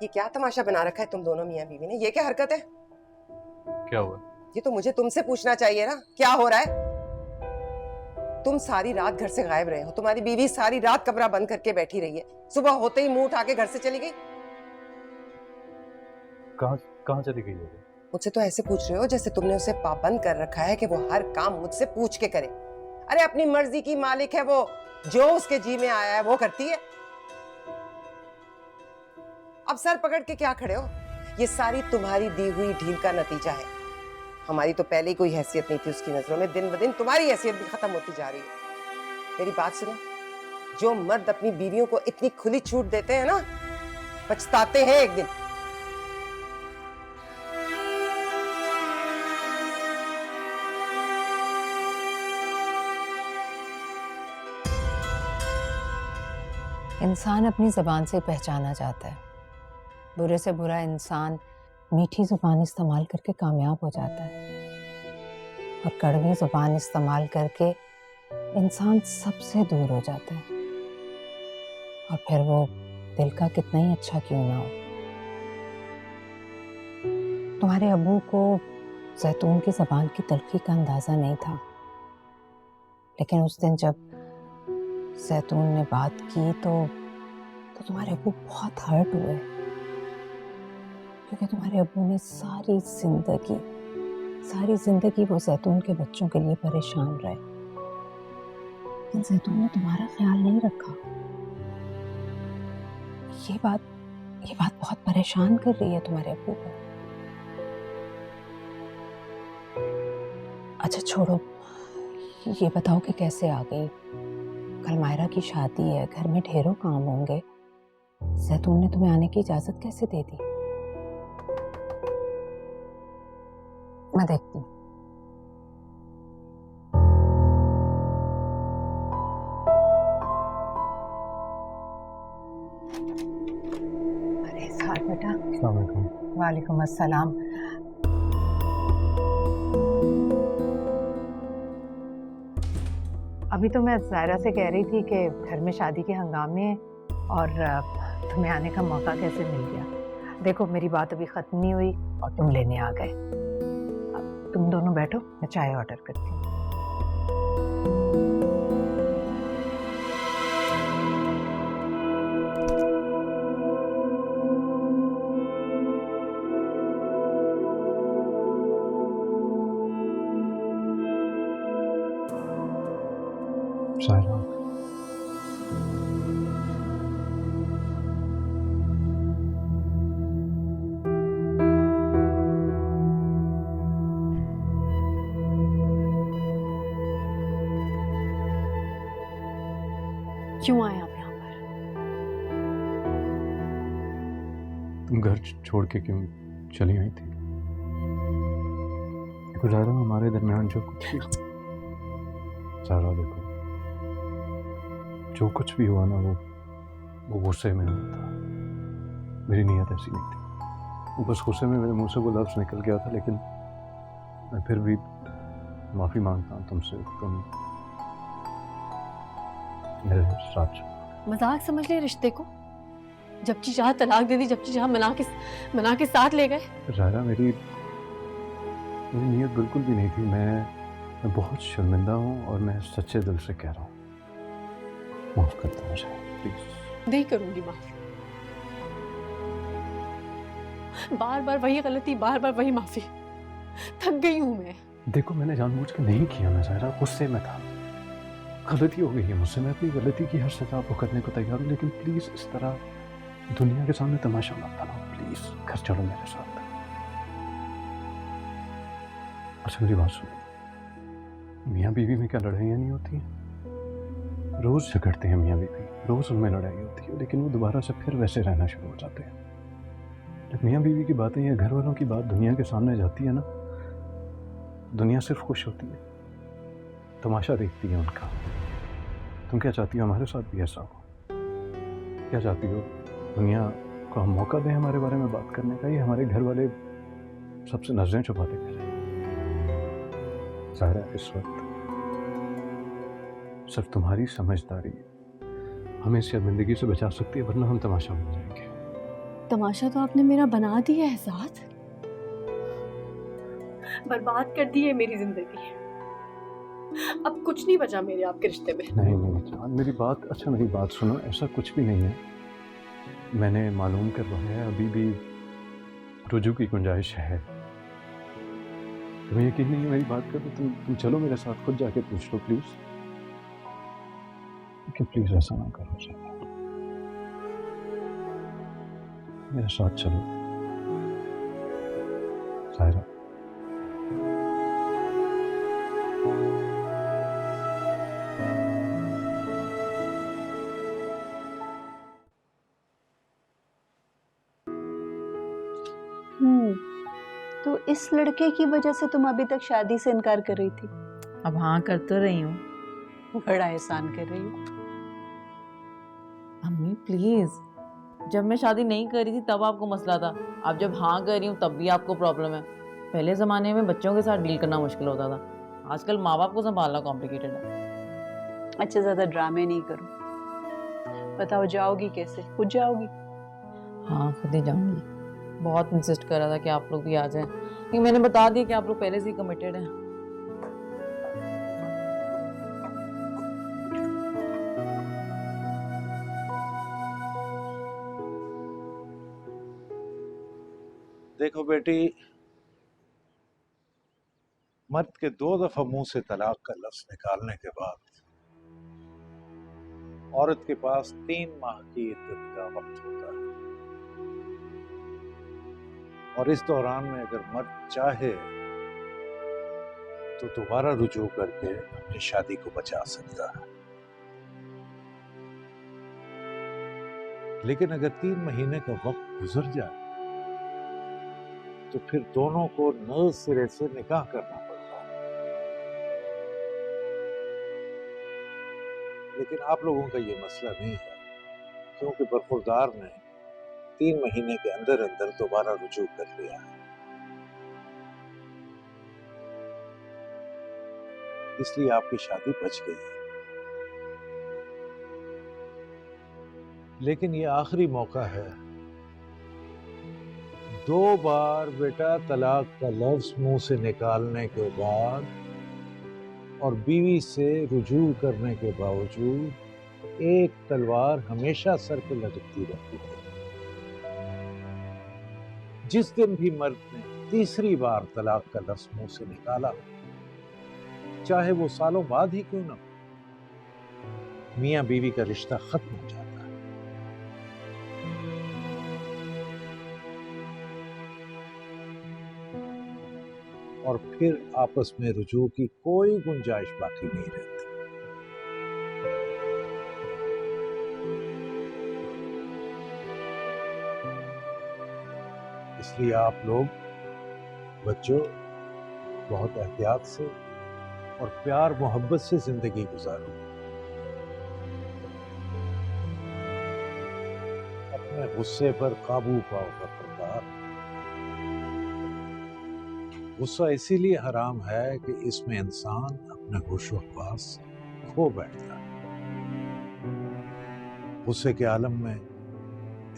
ये क्या तमाशा बना रखा है तुम दोनों मियाँ बीवी ने? ये क्या हरकत है? क्या हुआ? ये तो मुझे तुमसे पूछना चाहिए ना, क्या हो रहा है? तुम सारी रात घर से गायब रहे हो, तुम्हारी बीवी सारी रात कमरा बंद करके बैठी रही है, सुबह होते ही मुंह उठा के घर से चली गई। कहाँ कहाँ चली गई है वो? मुझसे तो ऐसे पूछ रहे हो जैसे तुमने उसे पाबंद कर रखा है कि वो हर काम मुझसे पूछ के करे। अरे अपनी मर्जी की मालिक है वो, जो उसके जी में आया है वो करती है। अब सर पकड़ के क्या खड़े हो? ये सारी तुम्हारी दी हुई ढील का नतीजा है। हमारी तो पहले ही कोई हैसियत नहीं थी उसकी नजरों में, दिन ब दिन तुम्हारी हैसियत भी खत्म होती जा रही है। मेरी बात सुनो, जो मर्द अपनी बीवियों को इतनी खुली छूट देते हैं ना, पछताते हैं एक दिन। इंसान अपनी ज़बान से पहचाना जाता है। बुरे से बुरा इंसान मीठी ज़ुबान इस्तेमाल करके कामयाब हो जाता है, और कड़वी ज़ुबान इस्तेमाल करके इंसान सबसे दूर हो जाता है, और फिर वो दिल का कितना ही अच्छा क्यों ना हो। तुम्हारे अब्बू को जैतून की ज़बान की तलखी का अंदाज़ा नहीं था, लेकिन उस दिन जब जैतून ने बात की तो तुम्हारे अब्बू बहुत हर्ट हुए, क्योंकि तुम्हारे अब्बू ने सारी जिंदगी वो जैतून के बच्चों के लिए परेशान रहे, लेकिन जैतून ने तुम्हारा ख्याल नहीं रखा। ये बात बहुत परेशान कर रही है तुम्हारे अब्बू को। अच्छा छोड़ो, ये बताओ कि कैसे आ गई? कल मायरा की शादी है, घर में ढेरों काम होंगे, जैतून ने तुम्हें आने की इजाजत कैसे दे दी? मैं देखती हूँ। अरे साथ बेटा। अस्सलाम वालेकुम। वालेकुम अस्सलाम। अभी तो मैं ज़ायरा से कह रही थी कि घर में शादी के हंगामे हैं और तुम्हें आने का मौका कैसे मिल गया। देखो मेरी बात अभी ख़त्म नहीं हुई और तुम लेने आ गए। अब तुम दोनों बैठो, मैं चाय ऑर्डर करती हूँ। सायरा, क्यों आए आप यहाँ पर? तुम घर छोड़ के क्यों चली आई थी? देखो सायरा, हमारे दरमियान जो कुछ भी सायरा देखो, जो कुछ भी हुआ ना वो गुस्से में हुआ था। मेरी नीयत ऐसी नहीं थी। वो बस गुस्से में मेरे मुंह से वो लफ्ज़ निकल गया था, लेकिन मैं फिर भी माफ़ी मांगता हूँ तुमसे। तुम मेरे साथ चलो। मजाक समझ ले रिश्ते को? जब जी चाह तलाक दे दी, जब जी चाह मना के साथ ले गए। सायरा, मेरी नीयत बिल्कुल भी नहीं थी। मैं बहुत शर्मिंदा हूँ और मैं सच्चे दिल से कह रहा हूँ, माफ़ कर दो मुझे प्लीज़। नहीं करूंगी माफी। बार बार वही गलती, बार बार वही माफी। थक गई हूं मैं। देखो, मैंने जानबूझ के नहीं किया ना सायरा, गुस्से में था। गलती हो गई है मुझसे, मैं अपनी गलती की हर सजा भुगतने को तैयार हूँ, लेकिन प्लीज़ इस तरह दुनिया के सामने तमाशा मत बनाओ प्लीज़। घर चलो मेरे साथ। अच्छा मेरी बात सुनो, मियाँ बीवी में क्या लड़ाइयाँ नहीं होती हैं? रोज़ झगड़ते हैं मियाँ बीवी, रोज़ उनमें लड़ाई होती है, लेकिन वो दोबारा से फिर वैसे रहना शुरू हो जाते हैं। जब मियाँ बीवी की बातें या घर वालों की बात दुनिया के सामने जाती है ना, दुनिया सिर्फ खुश होती है, तमाशा देखती है उनका। तुम क्या चाहती हो हमारे साथ भी ऐसा हो? क्या चाहती हो दुनिया को हम मौका दें हमारे बारे में बात करने का, या हमारे घर वाले सबसे नजरें छुपाते करें? सायरा, इस वक्त सिर्फ तुम्हारी समझदारी हमें शर्मिंदगी से बचा सकती है, वरना हम तमाशा हो जाएंगे। तमाशा तो आपने मेरा बना दिया है साथ, बर्बाद कर दी है मेरी जिंदगी। अब कुछ नहीं बचा मेरे आपके रिश्ते में। नहीं नहीं जान, मेरी बात सुनो, ऐसा कुछ भी नहीं है। मैंने मालूम करवाया है, अभी भी रुजू की गुंजाइश है। तुम्हें यकीन नहीं है मेरी बात का, तो तुम चलो मेरे साथ, खुद जाके पूछ लो प्लीज। कि प्लीज ऐसा ना करो साहिरा, मेरे साथ चलो साहिरा। तो इस लड़के की वजह से तुम अभी तक शादी से इनकार कर रही थी? अब हाँ कर तो रही हूँ। बड़ा एहसान कर रही हो। अम्मी प्लीज, जब मैं शादी नहीं कर रही थी तब आपको मसला था, अब जब हाँ कर रही हूँ तब भी आपको प्रॉब्लम है। पहले ज़माने में बच्चों के साथ डील करना मुश्किल होता था, आजकल माँ बाप को संभालना कॉम्प्लिकेटेड है। अच्छा ज्यादा ड्रामे नहीं करो। बताओ जाओगी कैसे? खुद जाओगी? हाँ खुद ही जाऊँगी। बहुत इंसिस्ट कर रहा था कि आप लोग भी आ जाएं, लेकिन मैंने बता दिया कि आप लोग पहले से ही कमिटेड हैं। देखो बेटी, मर्द के 2 दफा मुंह से तलाक का लफ्ज निकालने के बाद औरत के पास 3 माह की इद्दत का वक्त होता है, और इस दौरान में अगर मर्द चाहे तो दोबारा रुजू करके अपनी शादी को बचा सकता है। लेकिन अगर 3 महीने का वक्त गुजर जाए तो फिर दोनों को नए सिरे से निकाह करना पड़ता है। लेकिन आप लोगों का ये मसला नहीं है, क्योंकि बरखुरदार ने 3 महीने के अंदर अंदर दोबारा रुजू कर लिया है, इसलिए आपकी शादी बच गई है। लेकिन ये आखिरी मौका है। 2 बार बेटा तलाक का लफ्ज मुंह से निकालने के बाद और बीवी से रुजू करने के बावजूद एक तलवार हमेशा सर पे लटकती रहती है। जिस दिन भी मर्द ने तीसरी बार तलाक का लफ्ज मुंह से निकाला, चाहे वो सालों बाद ही क्यों ना हो, मियां बीवी का रिश्ता खत्म हो जाता है। और फिर आपस में रुजू की कोई गुंजाइश बाकी नहीं रहती। इसलिए आप लोग बच्चों बहुत एहतियात से और प्यार मोहब्बत से जिंदगी गुजारो। अपने गुस्से पर काबू पाओ बरकरार। गुस्सा इसीलिए हराम है कि इसमें इंसान अपने होश व हवास खो बैठता है। गुस्से के आलम में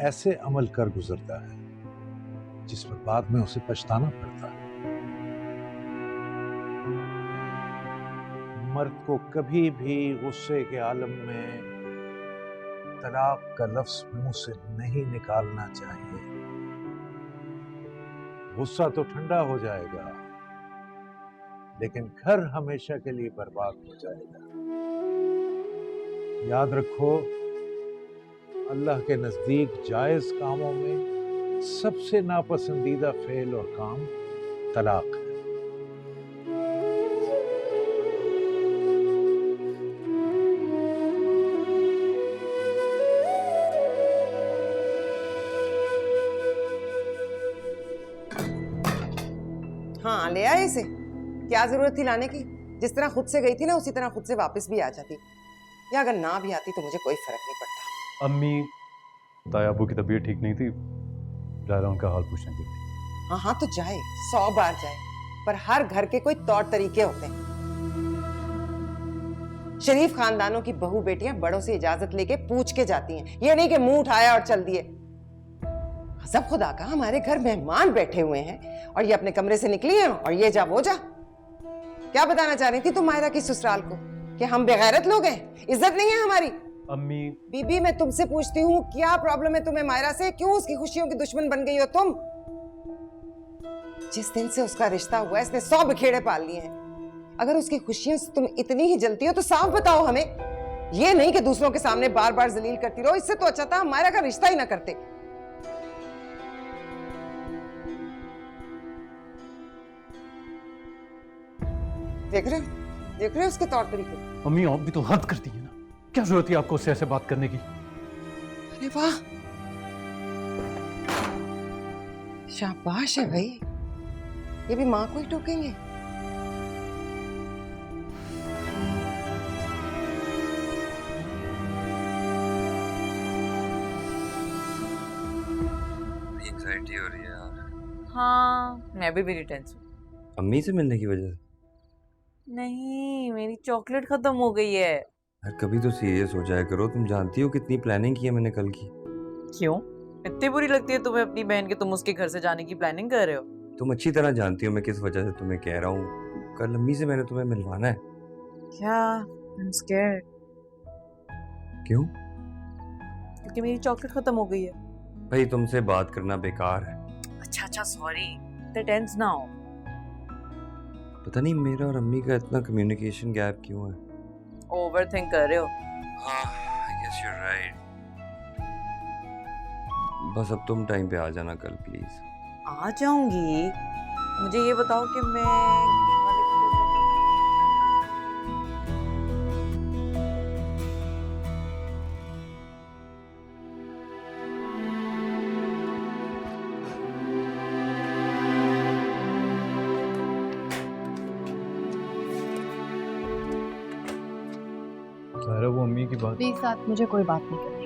ऐसे अमल कर गुजरता है जिस पर बाद में उसे पछताना पड़ता है। मर्द को कभी भी गुस्से के आलम में तलाक का लफ्ज मुंह से नहीं निकालना चाहिए। गुस्सा तो ठंडा हो जाएगा, लेकिन घर हमेशा के लिए बर्बाद हो जाएगा। याद रखो, अल्लाह के नजदीक जायज कामों में सबसे नापसंदीदा फेल और काम तलाक है। हाँ ले आए इसे, क्या जरूरत थी लाने की? जिस तरह खुद से गई थी ना, उसी तरह खुद से वापस भी आ जाती, या अगर ना भी आती तो मुझे कोई फर्क नहीं पड़ता। अम्मी ताया अबू की तबीयत ठीक नहीं थी, जा रहा उनका हाल पूछने के लिए। हाँ हाँ तो जाए, 100 बार जाए, पर हर घर के कोई तौर तरीके होते हैं। शरीफ खानदानों की बहू बेटियां बड़ों से इजाजत लेके पूछ के जाती हैं, ये नहीं कि मुंह उठाया और चल दिए। सब खुदा का हमारे घर मेहमान बैठे हुए हैं और ये अपने कमरे से निकली है और ये जा वो जा। क्या बताना चाह रही थी तुम मायरा की ससुराल को कि हम बेगैरत लोग हैं, इज्जत नहीं है हमारी? अम्मी बीबी मैं तुमसे पूछती हूँ क्या प्रॉब्लम है तुम्हें मायरा से? क्यों उसकी खुशियों की दुश्मन बन गई हो तुम? जिस दिन से उसका रिश्ता हुआ इसने 100 बखेड़े पाल लिए हैं। अगर उसकी खुशियों से तुम इतनी ही जलती हो तो साफ बताओ हमें, ये नहीं कि दूसरों के सामने बार बार जलील करती रहो। इससे तो अच्छा था मायरा का रिश्ता ही ना करते। देख रहे हो उसके तौर तरीके? अम्मी आप भी तो हद करती है ना, क्या जरूरत है आपको उससे ऐसे बात करने की? अरे वाह, शाबाश है भाई, ये भी माँ को ही टोकेंगे। एंजाइटी हो रही है यार। हाँ मैं भी मेरी टेंशन। अम्मी से मिलने की वजह से? नहीं, मेरी चॉकलेट खत्म हो गई है। यार कभी तो सीरियस हो जाया करो, तुम जानती हो कितनी प्लानिंग की है मैंने कल की। क्यों इतनी बुरी लगती है तुम्हें अपनी बहन के, तुम उसके घर से जाने की प्लानिंग कर रहे हो? तुम अच्छी तरह जानती हो मैं किस वजह से तुम्हें कह रहा हूँ। कल अम्मी से मैंने तुम्हें मिलवाना है। क्या? I'm scared। क्यों? क्योंकि मेरी चॉकलेट खत्म हो गई है। भाई तुमसे बात करना बेकार है। अच्छा सॉरी, इतने टेंस ना हो। पता नहीं मेरा और अम्मी का इतना कम्युनिकेशन गैप क्यों है। ओवरथिंक कर रहे हो। हाँ, I guess you're right। बस अब तुम टाइम पे आ जाना कल प्लीज। आ जाऊंगी, मुझे ये बताओ कि मैं green वाले कपड़े सारा वो अम्मी की बात प्लीज साथ मुझे कोई बात नहीं करनी।